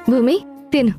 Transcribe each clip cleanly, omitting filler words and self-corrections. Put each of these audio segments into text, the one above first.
భూమి తిను.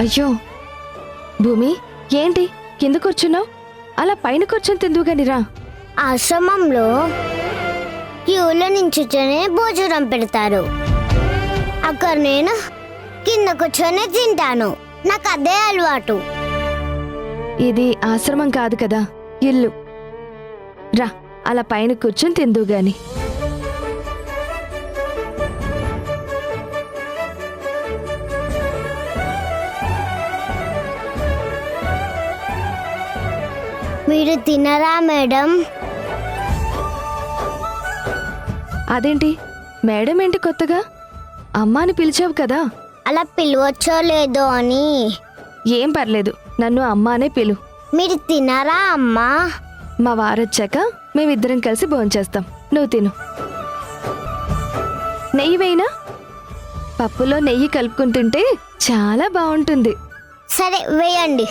అయ్యో భూమి, ఏంటి కింద కూర్చున్నావు? అలా పైన కూర్చొని తిందువుగానిరా. ఆశ్రమంలో క్యూలో నించునే భోజనం పెడతారు. అక్కడ నేను కింద కూర్చొని తింటాను. నాకు అదే అలవాటు. ఇది ఆశ్రమం కాదు కదా, ఇల్లు. రా, అలా పైన కూర్చొని తిందువుగాని. మీరు తినరా మేడం? అదేంటి మేడం ఏంటి కొత్తగా? అమ్మా అని పిలిచావు కదా. అలా పిలవచ్చో లేదో అని. ఏం పర్లేదు, నన్ను అమ్మా అనే పిలు. మీరు తినరా అమ్మా? మా వారొచ్చాక మేమిద్దరం కలిసి భోంచేస్తాం. నువ్వు తిను. నెయ్యి వేయినా? పప్పులో నెయ్యి కలుపుకుని తింటే చాలా బాగుంటుంది. సరే వేయండి.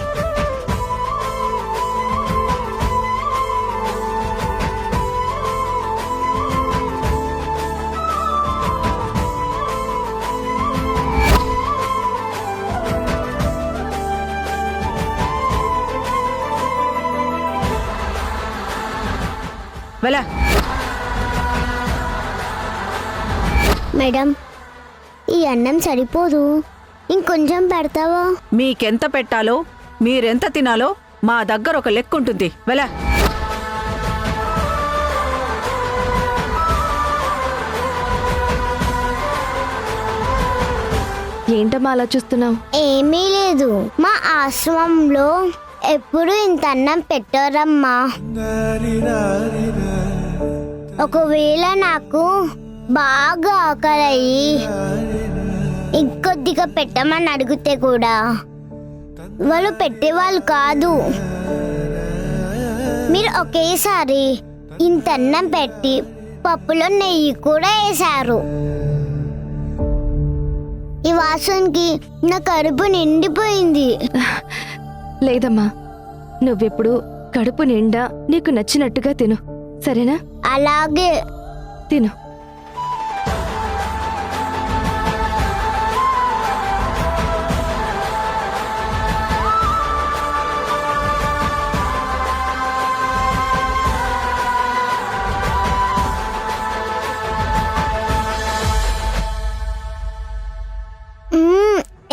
వెళ్ళా. మేడం, ఈ అన్నం సరిపోదు, ఇంకొంచెం పెడతావా? మీకెంత పెట్టాలో, మీరెంత తినాలో మా దగ్గర ఒక లెక్క ఉంటుంది. వెళ్ళా. ఏంటమ్మా అలా చూస్తున్నావు? ఏమీ లేదు, మా ఆశ్రమంలో ఎప్పుడు ఇంత అన్నం పెట్టారమ్మా. ఒకవేళ నాకు బాగా ఆకలయ్యి ఇంకొద్దిగా పెట్టమని అడిగితే కూడా వాళ్ళు పెట్టేవాళ్ళు కాదు. మీరు ఒకేసారి ఇంత అన్నం పెట్టి పప్పులో నెయ్యి కూడా వేశారు. ఈ వాసనకి నా కడుపు నిండిపోయింది. లేదమ్మా, నువ్వెప్పుడు కడుపు నిండా నీకు నచ్చినట్టుగా తిను, సరేనా? అలాగే. తిను.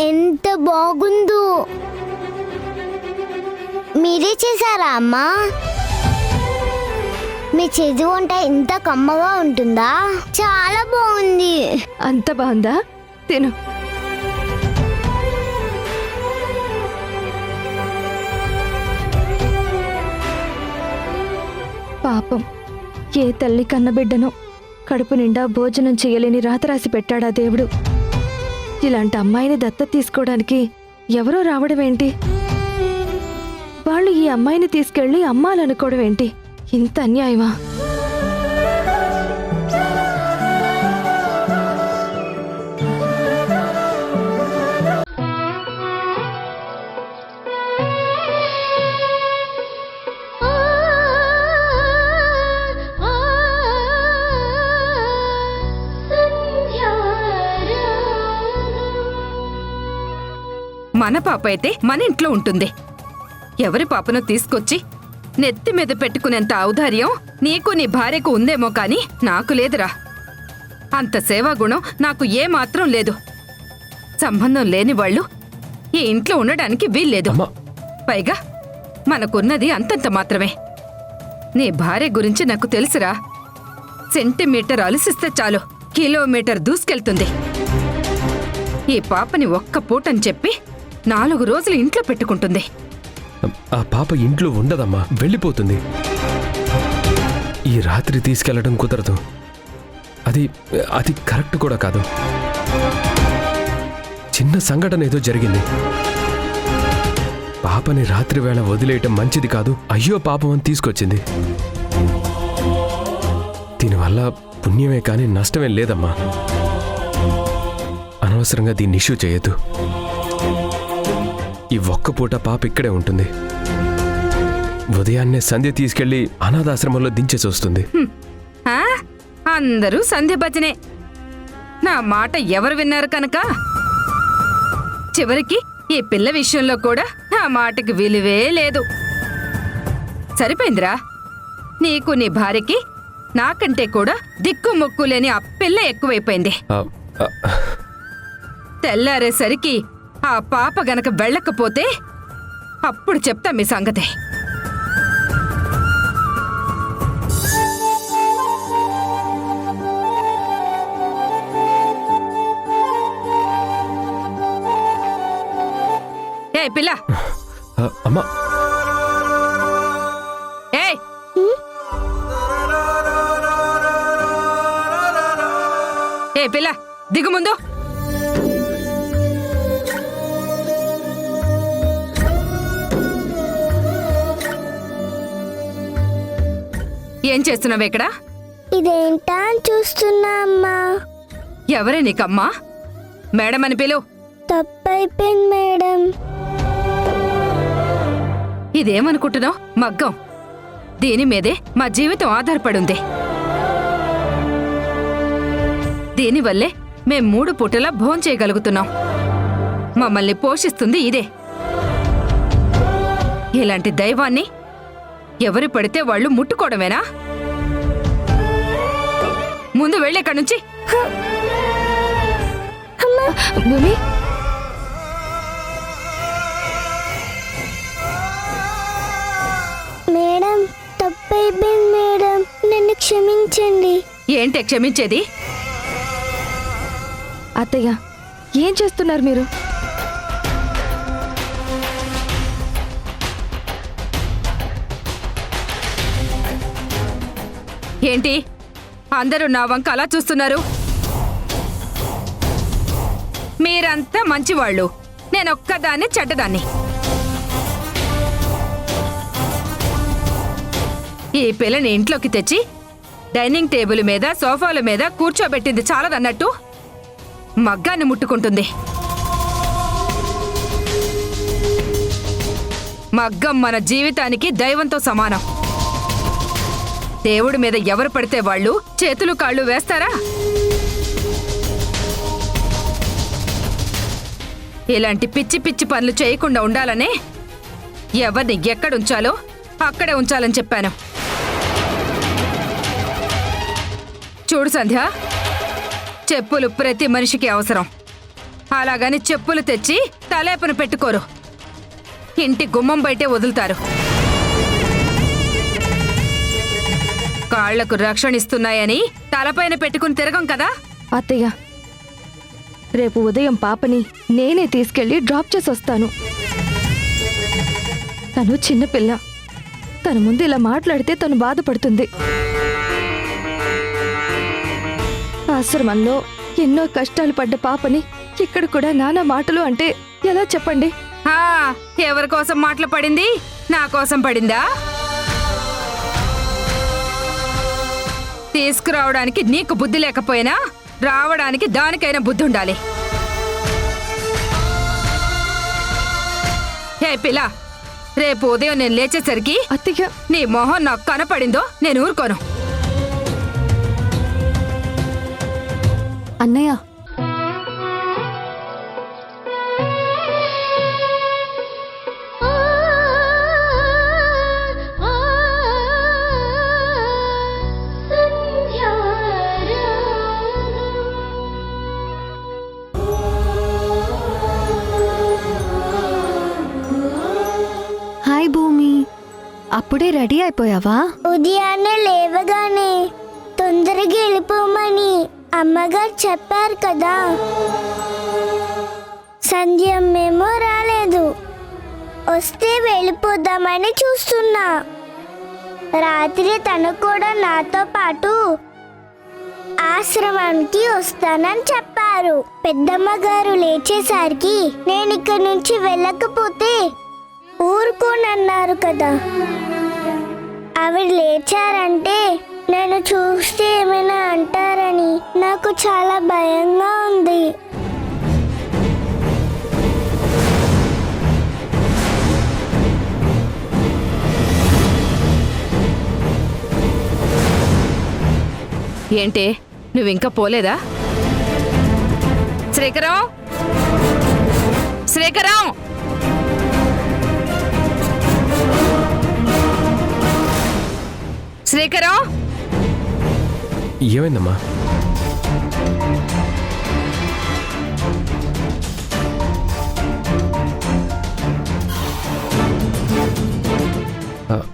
ఎంత బాగుందో. మీరే చేశారా అమ్మా? మీ చేతి వంట ఇంత కమ్మగా ఉంటుందా? చాలా బాగుంది. అంత బాగుందా? తిను. పాపం, ఏ తల్లి కన్నబిడ్డనో కడుపు నిండా భోజనం చేయలేని రాత రాసి పెట్టాడా దేవుడు. ఇలాంటి అమ్మాయిని దత్తత తీసుకోవడానికి ఎవరో రావడం ఏంటి? వాళ్ళు ఈ అమ్మాయిని తీసుకెళ్లి అమ్మాలనుకోవడం ఏంటి? ఇంత అన్యాయమా? మన పాప అయితే మన ఇంట్లో ఉంటుంది. ఎవరి పాపను తీసుకొచ్చి నెత్తి మీద పెట్టుకునేంత ఔదార్యం నీకు నీ భార్యకు ఉందేమో కాని నాకు లేదురా. అంత సేవాగుణం నాకు ఏమాత్రం లేదు. సంబంధం లేని వాళ్ళు ఈ ఇంట్లో ఉండడానికి వీల్లేదు. పైగా మనకున్నది అంతంత మాత్రమే. నీ భార్య గురించి నాకు తెలుసురా. సెంటీమీటర్ అలసిస్తే చాలు కిలోమీటర్ దూసుకెళ్తుంది. ఈ పాపని ఒక్క పూటని చెప్పి 4 రోజులు ఇంట్లో పెట్టుకుంటుంది. ఆ పాప ఇంట్లో ఉండదమ్మా, వెళ్ళిపోతుంది. ఈ రాత్రి తీసుకెళ్లడం కుదరదు. అది కరెక్ట్ కూడా కాదు. చిన్న సంఘటన ఏదో జరిగింది. పాపని రాత్రి వేళ వదిలేయటం మంచిది కాదు, అయ్యో పాపం అని తీసుకొచ్చింది. దీనివల్ల పుణ్యమే కానీ నష్టమేం లేదమ్మా. అనవసరంగా దీన్ని ఇష్యూ చేయొద్దు. ఈ ఒక్క పూట పాప ఇక్కడే ఉంటుంది. ఉదయాన్నే సంధ్య తీసుకెళ్లి అనాథాశ్రమంలో దించేసి వస్తుంది. ఆ? అందరూ సంధ్య భజనే. నా మాట ఎవరు విన్నారు కనుక చివరికి ఈ పిల్ల విషయంలో కూడా నా మాటకి విలువే లేదు. సరిపోయిందిరా. నీకు నీ భార్యకి నాకంటే కూడా దిక్కు మొక్కు లేని ఆ పిల్ల ఎక్కువైపోయింది. ఆ, ఆ, తెల్లారేసరికి ఆ పాప గనక వెళ్ళకపోతే అప్పుడు చెప్తా మీ సంగతే. ఏ పిల్ల, అమ్మా ఏ ఏ పిల్ల దిగు ముందు. ఏం చేస్తున్నావు ఇక్కడ? ఇదేంటా అని చూస్తున్నా అమ్మా. ఎవరే నీకమ్మా? మేడం అని పిలు. తప్పైపోయింది మేడం. ఇదేమనుకుంటున్నావు? మగ్గం. దీని మీదే మా జీవితం ఆధారపడుంది. దీనివల్లే మేం 3 పూటలా భోంచేయగలుగుతున్నాం. మమ్మల్ని పోషిస్తుంది ఇదే. ఇలాంటి దైవాన్ని ఎవరు పడితే వాళ్ళు ముట్టుకోవడమేనా? ముందు వెళ్ళేక్కడి నుంచి. భూమి, మేడం తప్పైపోయింది మేడం, నన్ను క్షమించండి. ఏంటే క్షమించేది? అత్తయ్య ఏం చేస్తున్నారు మీరు? ఏంటి అందరూ నా వంక అలా చూస్తున్నారు? మీరంతా మంచివాళ్ళు, నేనొక్కదాన్ని చెడ్డదాన్ని. ఈ పిల్లని ఇంట్లోకి తెచ్చి డైనింగ్ టేబుల్ మీద సోఫాల మీద కూర్చోబెట్టింది చాలదన్నట్టు మగ్గాన్ని ముట్టుకుంటుంది. మగ్గం మన జీవితానికి దైవంతో సమానం. దేవుడి మీద ఎవరు పడితే వాళ్ళు చేతులు కాళ్ళు వేస్తారా? ఇలాంటి పిచ్చి పిచ్చి పనులు చేయకుండా ఉండాలనే ఎవరిని ఎక్కడుంచాలో అక్కడే ఉంచాలని చెప్పాను. చూడు సంధ్య, చెప్పులు ప్రతి మనిషికి అవసరం. అలాగని చెప్పులు తెచ్చి తలేపన పెట్టుకోరు, ఇంటి గుమ్మం బయటే వదులుతారు. కాళ్లకు రక్షణ ఇస్తున్నాయని తలపైన పెట్టుకుని తిరగం కదా. అత్తయ్య, రేపు ఉదయం పాపని నేనే తీసుకెళ్లి డ్రాప్ చేసి వస్తాను. తను చిన్నపిల్ల, తన ముందు ఇలా మాట్లాడితే తను బాధపడుతుంది. ఆశ్రమంలో ఎన్నో కష్టాలు పడ్డ పాపని ఇక్కడ కూడా నానా మాటలు అంటే ఎలా చెప్పండి? ఎవరి కోసం మాటలు పడింది? నా కోసం పడిందా? తీసుకురావడానికి నీకు బుద్ధి లేకపోయినా రావడానికి దానికైనా బుద్ధి ఉండాలి. హే పిల్ల, రేపు ఉదయం నేను లేచేసరికి అత్తయ్య, నీ మొహం నాకు కనపడిందో నేను ఊరుకోను. అన్నయ్య, హాయ్ భూమి, అప్పుడే రెడీ అయిపోయావా? ఉదయాన్నే లేవగానే తొందరగా వెళ్ళిపోమని అమ్మగారు చెప్పారు కదా. సంధ్యమ్మేమో రాలేదు, వస్తే వెళ్ళిపోదామని చూస్తున్నా. రాత్రి తను కూడా నాతో పాటు ఆశ్రమానికి వస్తానని చెప్పారు. గారు, పెద్దమ్మ గారు లేచేసరికి నేను ఇక్కడ నుంచి వెళ్ళకపోతే ఊరుకోనన్నారు కదా. ఆవిడ లేచారంటే నేను చూస్తే ఏమైనా అంటారని నాకు చాలా భయంగా ఉంది. ఏంటే నువ్వింకా పోలేదా? శ్రీకరం, శ్రీకరం, శ్రీకరం, ఏమైందమ్మా?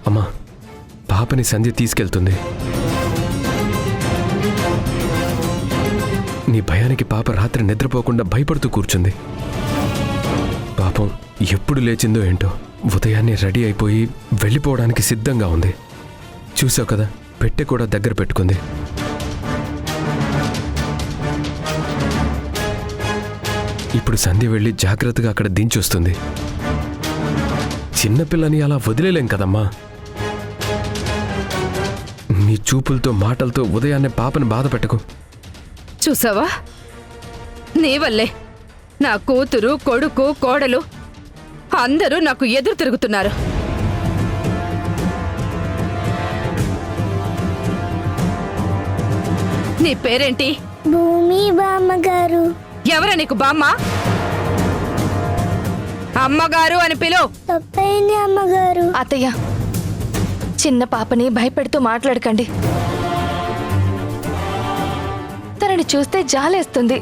అమ్మా, పాపని సంధ్య తీసుకెళ్తుంది. నీ భయానికి పాప రాత్రి నిద్రపోకుండా భయపడుతూ కూర్చుంది. పాపం ఎప్పుడు లేచిందో ఏంటో, ఉదయాన్నే రెడీ అయిపోయి వెళ్ళిపోవడానికి సిద్ధంగా ఉంది. చూసావు కదా, పెట్టె కూడా దగ్గర పెట్టుకుంది. ఇప్పుడు సంధ్య వెళ్ళి జాగ్రత్తగా అక్కడ దించొస్తుంది. చిన్నపిల్లని అలా వదిలేలేం కదమ్మా. నీ చూపులతో మాటలతో ఉదయాన్నే పాపని బాధ పెట్టకు. చూసావా, నీ వల్లే నా కూతురు, కొడుకు, కోడలు అందరూ నాకు ఎదురు తిరుగుతున్నారు. నీ పేరేంటి? భూమి బామ్మగారు. ఎవరా నీకు బామ్మ? అమ్మగారు అని పిలువు. తప్పైంది అమ్మగారు. అత్తయ్య, చిన్న పాపని భయపెడుతూ మాట్లాడకండి. తనని చూస్తే జాలేస్తుంది.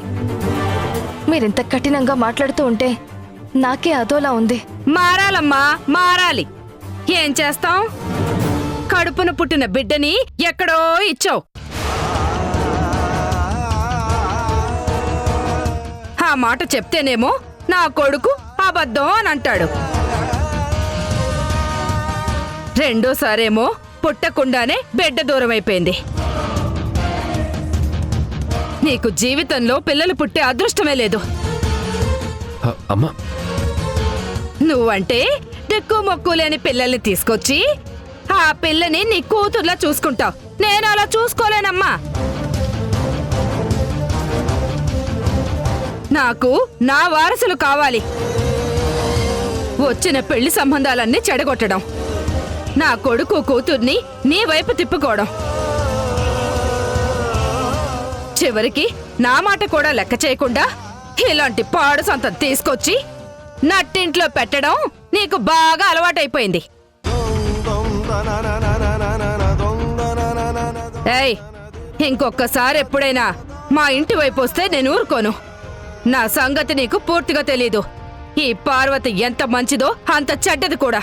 మీరింత కఠినంగా మాట్లాడుతూ ఉంటే నాకే అదోలా ఉంది. మారాలమ్మా, మారాలి. ఏం చేస్తాం? కడుపున పుట్టిన బిడ్డని ఎక్కడో ఇచ్చావు. ఆ మాట చెప్తేనేమో నా కొడుకు అబద్ధం అని అంటాడు. రెండోసారేమో పుట్టకుండానే బిడ్డ దూరం అయిపోయింది. నీకు జీవితంలో పిల్లలు పుట్టే అదృష్టమే లేదు. అమ్మా, నువ్వంటే దిక్కు మొక్కు లేని పిల్లల్ని తీసుకొచ్చి ఆ పిల్లని నీ కూతుర్లా చూసుకుంటావు. నేను అలా చూసుకోలేనమ్మా. నాకు నా వారసులు కావాలి. వచ్చిన పెళ్లి సంబంధాలన్నీ చెడగొట్టడం, నా కొడుకు కూతుర్ని నీ వైపు తిప్పుకోవడం, చివరికి నా మాట కూడా లెక్క చేయకుండా ఇలాంటి పాడు సొంతం తీసుకొచ్చి నట్టింట్లో పెట్టడం నీకు బాగా అలవాటైపోయింది. ఏయ్, ఇంకొక్కసారి ఎప్పుడైనా మా ఇంటి వైపు వస్తే నేను ఊరుకోను. నా సంగతి నీకు పూర్తిగా తెలీదు. ఈ పార్వతి ఎంత మంచిదో అంత చెడ్డది కూడా.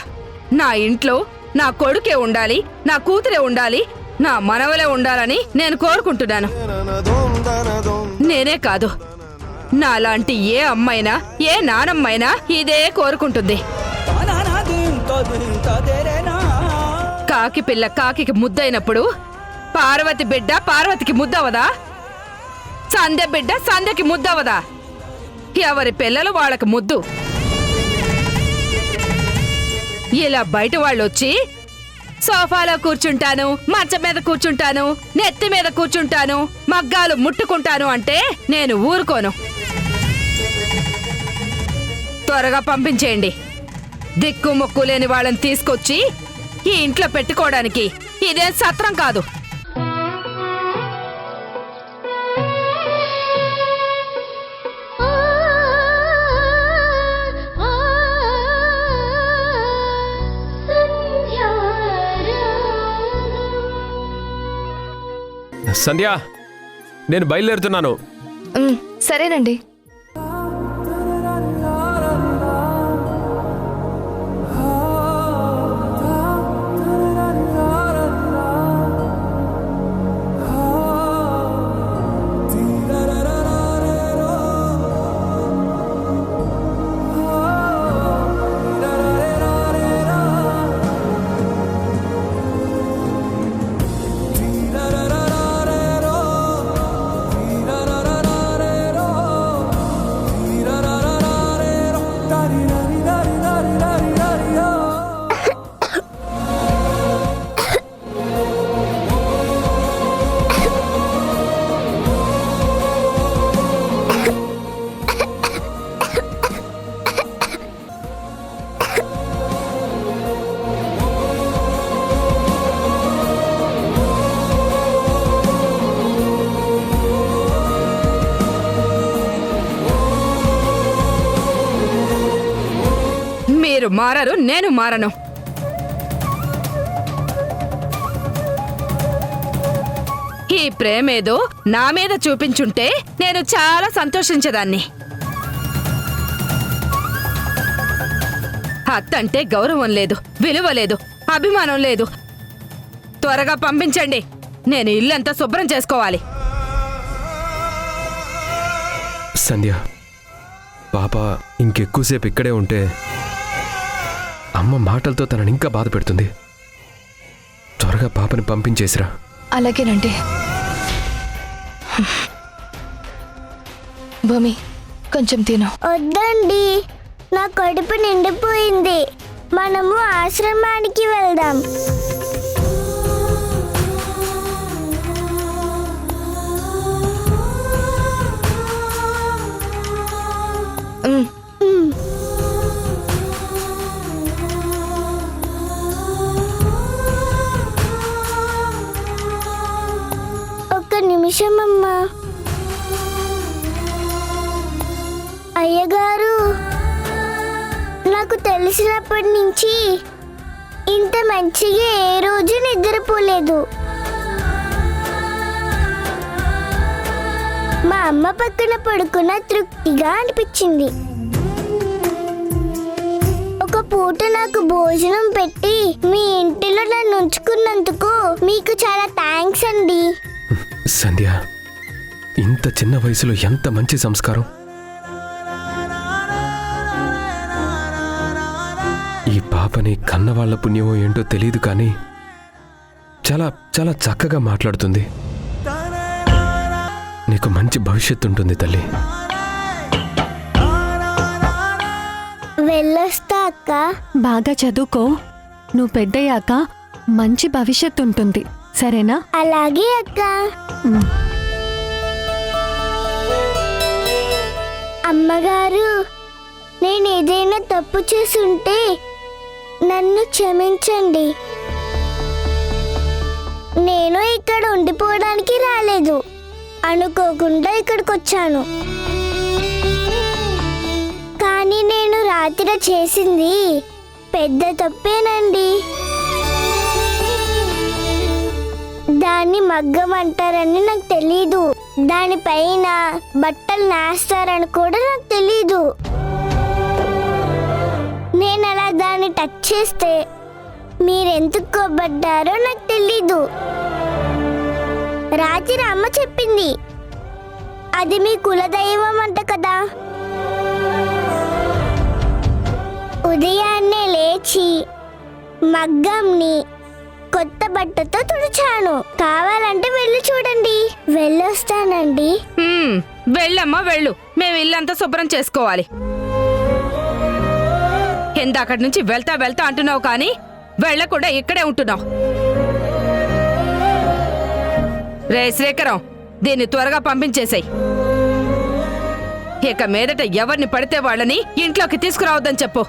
నా ఇంట్లో నా కొడుకే ఉండాలి, నా కూతురే ఉండాలి, నా మనవలే ఉండాలని నేను కోరుకుంటున్నాను. నేనే కాదు, నాలాంటి ఏ అమ్మైనా, ఏ నానమ్మైనా ఇదే కోరుకుంటుంది. కాకి పిల్ల కాకికి ముద్దయినప్పుడు పార్వతి బిడ్డ పార్వతికి ముద్దవదా? సంధ్య బిడ్డ సంధ్యకి ముద్దవదా? ఎవరి పిల్లలు వాళ్ళకి ముద్దు. ఇలా బయట వాళ్ళొచ్చి సోఫాలో కూర్చుంటాను, మంచం మీద కూర్చుంటాను, నెత్తి మీద కూర్చుంటాను, మగ్గాలు ముట్టుకుంటాను అంటే నేను ఊరుకోను. త్వరగా పంపించేయండి. దిక్కు మొక్కు లేని వాళ్ళని తీసుకొచ్చి ఈ ఇంట్లో పెట్టుకోవడానికి ఇదేం సత్రం కాదు. సంధ్య, నేను బయలుదేరుతున్నాను. సరేనండి. మీరు మారరు, నేను మారను. ఈ ప్రేమేదో నా మీద చూపించుంటే నేను చాలా సంతోషించేదాన్ని. అత్తంటే గౌరవం లేదు, విలువ లేదు, అభిమానం లేదు. త్వరగా పంపించండి, నేను ఇల్లంతా శుభ్రం చేసుకోవాలి. సంధ్య, పాప ఇంకెక్కువసేపు ఇక్కడే ఉంటే అమ్మ మాటలతో తనని ఇంకా బాధ పెడుతుంది. త్వరగా పాపని పంపించేసిరా. అలాగేనండి. భూమి, కొంచెం తిను. వద్దండి, నా కడుపు నిండిపోయింది. మనము ఆశ్రమానికి వెళ్దాం. ఉమ్, ఒక్క నిమిషం అమ్మా. అయ్యగారు, నాకు తెలిసినప్పటి నుంచి ఇంత మంచిగా ఏ రోజు నిద్రపోలేదు. మా అమ్మ పక్కన పడుకున్న తృప్తిగా అనిపించింది. ఒక పూట నాకు భోజనం పెట్టి మీ ఇంటిలో నన్ను ఉంచుకున్నందుకు మీకు చాలా థ్యాంక్స్ అండి. సంధ్య, ఇంత చిన్న వయసులో ఎంత మంచి సంస్కారం. ఈ పాపని కన్నవాళ్ల పుణ్యమో ఏంటో తెలియదు కానీ చాలా చాలా చక్కగా మాట్లాడుతుంది. నీకు మంచి భవిష్యత్తు ఉంటుంది తల్లి. వెళ్ళొస్తా అక్క. బాగా చదువుకో, నువ్వు పెద్దయ్యాక మంచి భవిష్యత్తు ఉంటుంది, సరేనా? అలాగే అక్క. అమ్మగారు, నేను ఏదైనా తప్పు చేసుంటే నన్ను క్షమించండి. నేను ఇక్కడ ఉండిపోవడానికి రాలేదు, అనుకోకుండా ఇక్కడికి వచ్చాను. కానీ నేను రాత్రి చేసింది పెద్ద తప్పేనండి. దాన్ని మగ్గం అంటారని నాకు తెలీదు. దానిపైన బట్టలు నేస్తారని కూడా నాకు తెలీదు. నేను అలా దాన్ని టచ్ చేస్తే మీరెందుకు కోపడ్డారో నాకు తెలీదు. రాత్రి అమ్మ చెప్పింది, అది మీ కులదైవం అంట కదా. ఉదయాన్నే లేచి మగ్గంని కొత్త బట్టతో తుడిచాను. కావాలంటే వెళ్ళి చూడండి. వెళ్ళొస్తానండి. వెళ్ళమ్మా వెళ్ళు, మేము ఇల్లంతా శుభ్రం చేసుకోవాలి. ఇందాకటి నుంచి వెళ్తా వెళ్తా అంటున్నావు కానీ వెళ్ళకుండా ఇక్కడే ఉంటున్నావు. రే శ్రీకరం, దీన్ని త్వరగా పంపించేసాయి. ఇక మీదట ఎవరిని పడితే వాళ్ళని ఇంట్లోకి తీసుకురావద్దని చెప్పు.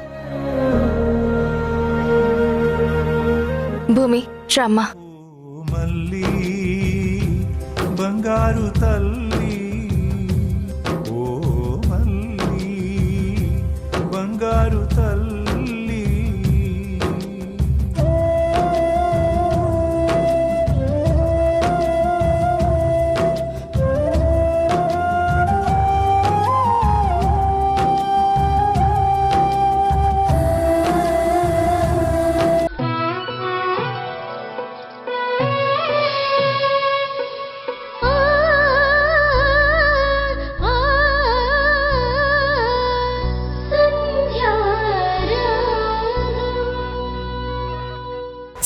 భూమి, రమ్మా. మల్లి బంగారు తల్లి, ఓ మల్లి బంగారు తల్లి.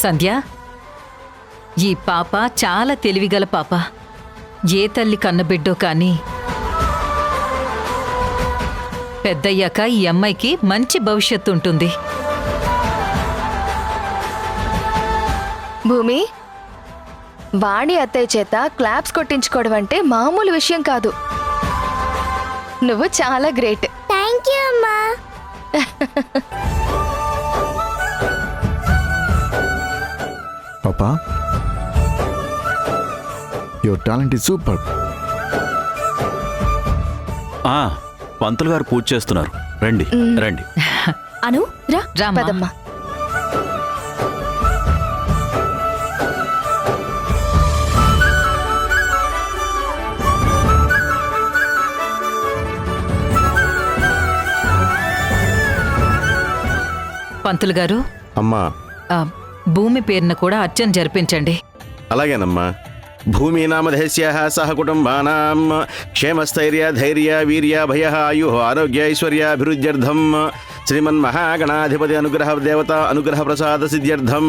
సంధ్య, ఈ పాప చాలా తెలివిగల పాప. ఏ తల్లి కన్నబిడ్డో కానీ పెద్దయ్యాక ఈ అమ్మాయికి మంచి భవిష్యత్తు ఉంటుంది. భూమి, వాణి అత్తయ్య చేత క్లాప్స్ కొట్టించుకోవడం అంటే మామూలు విషయం కాదు. నువ్వు చాలా గ్రేట్. థ్యాంక్ యూ అమ్మా. Papa, your talent is super. పంతులు గారు పూజ చేస్తున్నారు, రండి రండి. అను రా రామ్మా. పదమ్మా. పంతులు గారు, అమ్మా ఆ, భూమి పేరున కూడా అర్చన జరిపించండి. అలాగేనమ్మా. భూమి నామధేస్య సహ కుటుంబానాం క్షేమస్థైర్య ధైర్య వీర్య భయ ఆయు ఆరోగ్య ఐశ్వర్యాభివృద్ధ్యర్థం శ్రీమన్మహాగణాధిపతి అనుగ్రహ దేవత అనుగ్రహ ప్రసాద సిద్ధ్యర్థం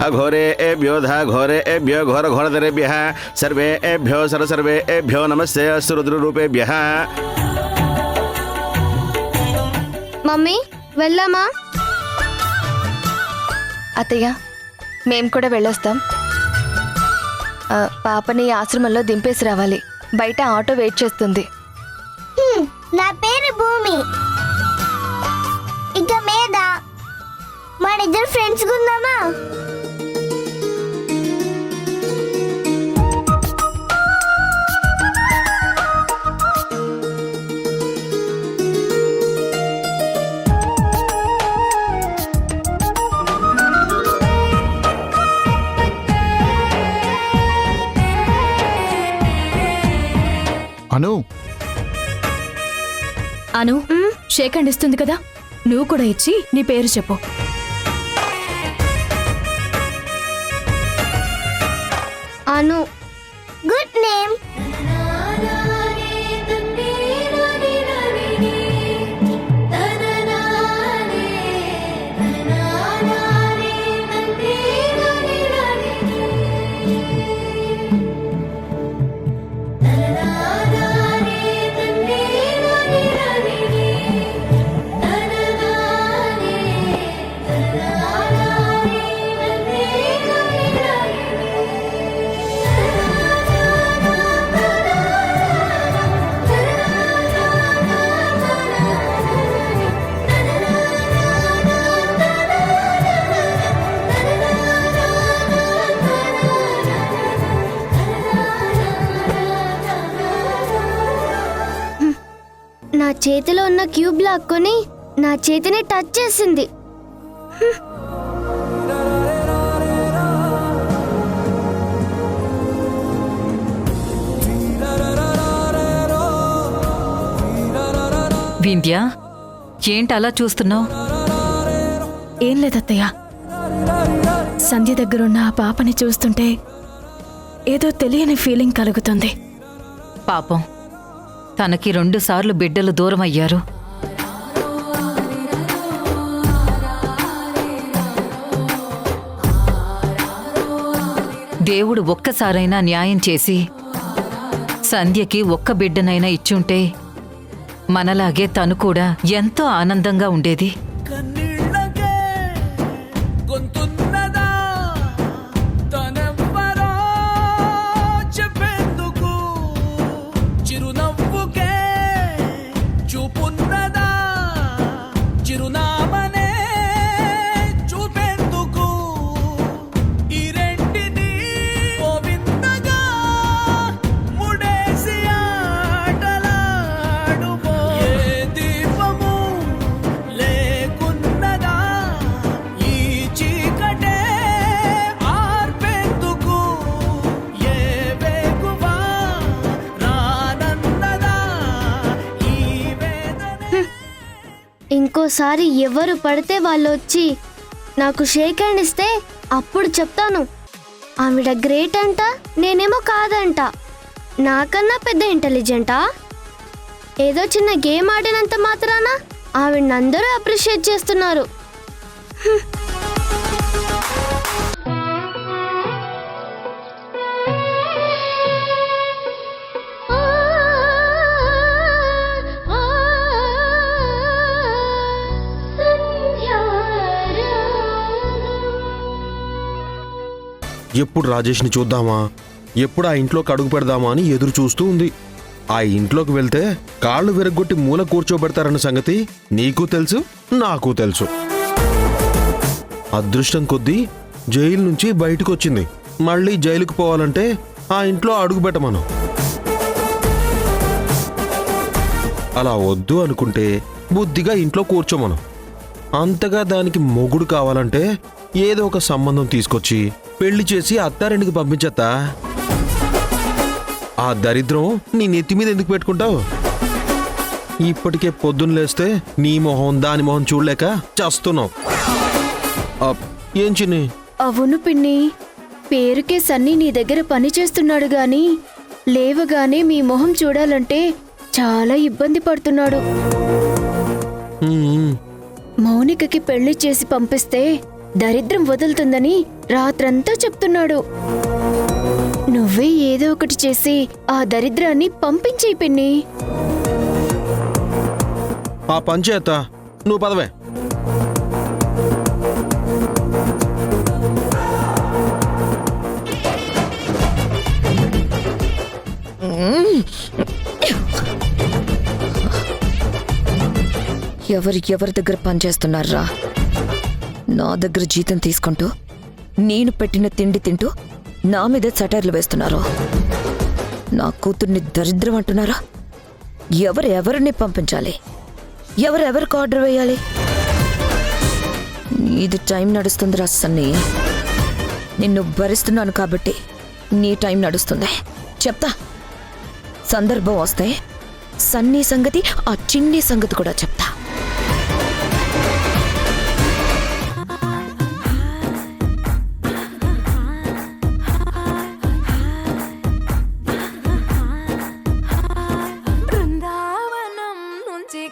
अघोरेभ्यो घोरेभ्यो घोरघोरतरेभ्यः सर्वेभ्यो सर्वेभ्यो नमस्ते अस्तु रुद्ररूपेभ्यः. మమ్మీ వెళ్ళామా? అత్తయ్య మేం కూడా వెళ్ళొస్తాం. పాపని ఆశ్రమంలో దింపేసి రావాలి. బయట ఆటో వెయిట్ చేస్తుంది. నా పేరు భూమి. ఇక మీద మన ఇద్దరు ఫ్రెండ్స్ ఉందామా? అను అను షేక్ హ్యాండ్ ఇస్తుంది కదా, నువ్వు కూడా ఇచ్చి నీ పేరు చెప్పు. అను గుడ్ నేమ్. నా చేతిలో ఉన్న క్యూబ్ లాక్కొని నా చేతిని టచ్ చేసింది. వింధ్య, ఏంటి అలా చూస్తున్నావు? ఏం లేదత్తయ్య, సంధ్య దగ్గరున్న ఆ పాపని చూస్తుంటే ఏదో తెలియని ఫీలింగ్ కలుగుతుంది. పాపం, తనకి 2 సార్లు బిడ్డలు దూరం అయ్యారు. దేవుడు ఒక్కసారైనా న్యాయం చేసి సంధ్యకి ఒక్క బిడ్డనైనా ఇచ్చుంటే మనలాగే తను కూడా ఎంతో ఆనందంగా ఉండేది. ఇంకోసారి ఎవరు పడితే వాళ్ళు వచ్చి నాకు షేక్ హ్యాండ్ ఇస్తే అప్పుడు చెప్తాను ఆవిడ గ్రేట్ అంట, నేనేమో కాదంట. నాకన్నా పెద్ద ఇంటెలిజెంటా? ఏదో చిన్న గేమ్ ఆడినంత మాత్రాన ఆవిడనందరూ అప్రిషియేట్ చేస్తున్నారు. ఎప్పుడు రాజేష్ని చూద్దామా, ఎప్పుడు ఆ ఇంట్లోకి అడుగు పెడదామా అని ఎదురు చూస్తూ ఉంది. ఆ ఇంట్లోకి వెళ్తే కాళ్ళు విరగ్గొట్టి మూల కూర్చోబెడతారన్న సంగతి నీకు తెలుసు, నాకు తెలుసు. అదృష్టం కొద్దీ జైలు నుంచి బయటకు వచ్చింది. మళ్ళీ జైలుకు పోవాలంటే ఆ ఇంట్లో అడుగు పెట్టమను. అలా వద్దు అనుకుంటే బుద్ధిగా ఇంట్లో కూర్చోమను. అంతగా దానికి మొగుడు కావాలంటే ఏదో ఒక సంబంధం తీసుకొచ్చి పెళ్లి చేసి అత్తారింటికి పంపించత్తా. ఆ దరిద్రం నీ నెత్తి మీద ఎందుకు పెట్టుకుంటావు? ఇప్పటికే పొద్దున్న లేస్తే నీ మొహం దాని మొహం చూడలేక చేస్తున్నావు. ఏం చిన్ని? అవును పిన్ని, పేరుకే సన్నీ నీ దగ్గర పని చేస్తున్నాడు గాని లేవగానే మీ మొహం చూడాలంటే చాలా ఇబ్బంది పడుతున్నాడు. మౌనికకి పెళ్లి చేసి పంపిస్తే దరిద్రం వదులుతుందని రాత్రంతా చెప్తున్నాడు. నువ్వే ఏదో ఒకటి చేసి ఆ దరిద్రాన్ని పంపించేయి పిన్ని. ఆ పంచేత నువ్వు పదవే. ఎవరి దగ్గర పనిచేస్తున్నారా? నా దగ్గర జీతం తీసుకుంటూ నేను పెట్టిన తిండి తింటూ నా మీద సటైర్లు వేస్తున్నారు. నా కూతుర్ని దరిద్రం అంటున్నారా? ఎవరిని పంపించాలి? ఎవరికి ఆర్డర్ వేయాలి? నీది టైం నడుస్తుందిరా సన్నీ. నిన్ను భరిస్తున్నాను కాబట్టి నీ టైం నడుస్తుంది. చెప్తా, సందర్భం వస్తే సన్నీ సంగతి, ఆ చిన్ని సంగతి కూడా చెప్తా.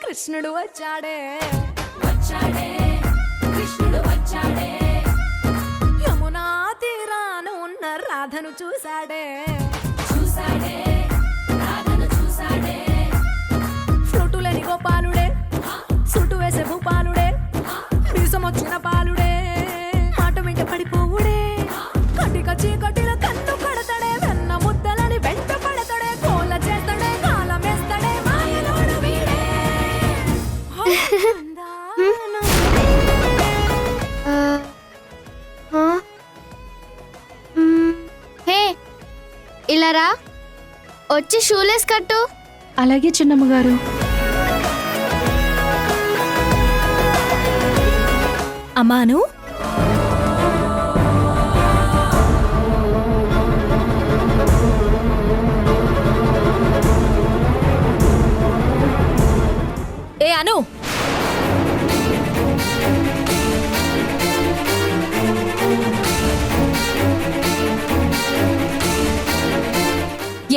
కృష్ణుడు వచ్చాడే, యమునా తీరాన ఉన్న రాధను చూశాడే, ఫ్లూటులేని గోపాలుడే, సుటు వేసే భూపాలుడే, మీసం వచ్చిన పాలుడే, మాట వెంట పడిపోవుడే, కటిక చీకటిల కన్ను కడతాడే, వెన్న ముద్దలని వెంట పడతాడే, కోల చేస్తాడే, కాలం వేస్తాడే, మాయలోడు వీడే. హే, ఇలా రా, వచ్చి షూలేస్ కట్టు. అలాగే చిన్నమ్మగారు. అమ్మాను, ఏ అను,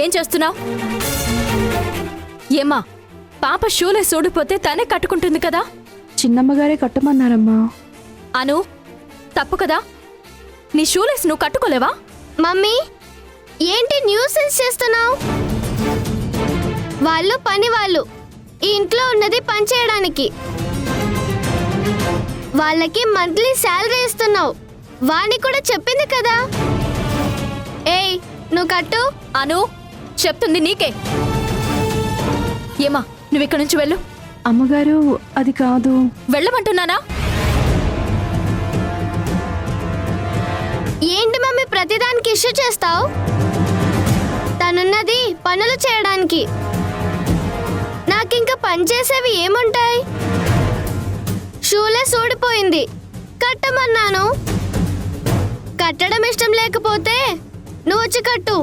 ఏం చేస్తున్నావు? ఏమ్మా, పాప షూలే సూడిపోతే తనే కట్టుకుంటుంది కదా. చిన్నమ్మగారే కట్టమన్నారమ్మా. అను, తప్పు కదా, నీ షూలేస్ నువ్వు కట్టుకోలేవా? మమ్మీ, ఏంటి న్యూసెన్స్ చేస్తున్నావు? వాళ్ళు పని వాళ్ళు, ఈ ఇంట్లో ఉన్నది పని చేయడానికి. వాళ్ళకి మంత్లీ శాలరీ ఇస్తున్నావు. వాణ్ణి కూడా చెప్పింది కదా. ఏయ్, నువ్వు కట్టు. అను, చెప్తుంది నీకే. ఏమా, నువ్వు ఇక్కడి నుంచి వెళ్ళు. అమ్మగారు, అది కాదు. వెళ్ళమంటున్నానా? ఏంటి మమ్మీ ప్రతిదానికి ఇష్యూ చేస్తావు? తనున్నది పనులు చేయడానికి. నాకింకా పని చేసేవి ఏముంటాయి? షూలే సూడిపోయింది, కట్టమన్నాను. కట్టడం ఇష్టం లేకపోతే నువ్వు వచ్చి కట్టు.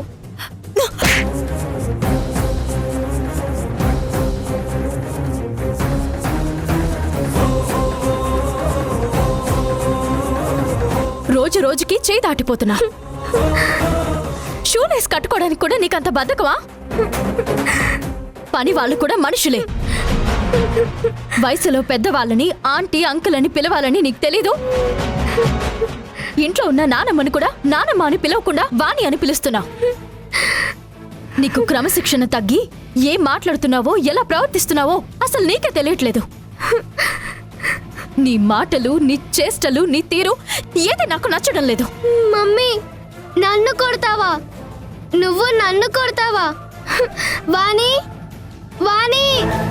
రోజు రోజుకి చేయి దాటిపోతున్నా. షూలేస్ కట్టుకోవడానికి కూడా నీకంత బద్ధకమా? పని వాళ్ళు కూడా మనుషులే. వయసులో పెద్దవాళ్ళని ఆంటీ అంకుల్ అని పిలవాలని నీకు తెలీదు? ఇంట్లో ఉన్న నానమ్మని కూడా నానమ్మ అని పిలవకుండా వాణి అని పిలుస్తున్నావు. నీకు క్రమశిక్షణ తగ్గి ఏం మాట్లాడుతున్నావో, ఎలా ప్రవర్తిస్తున్నావో అసలు నీకే తెలియట్లేదు. నీ మాటలు, నీ చేష్టలు, నీ తీరు ఏది నాకు నచ్చడం లేదు. మమ్మీ, నన్ను కొడతావా? నువ్వు నన్ను కొడతావా? వాణి వాణి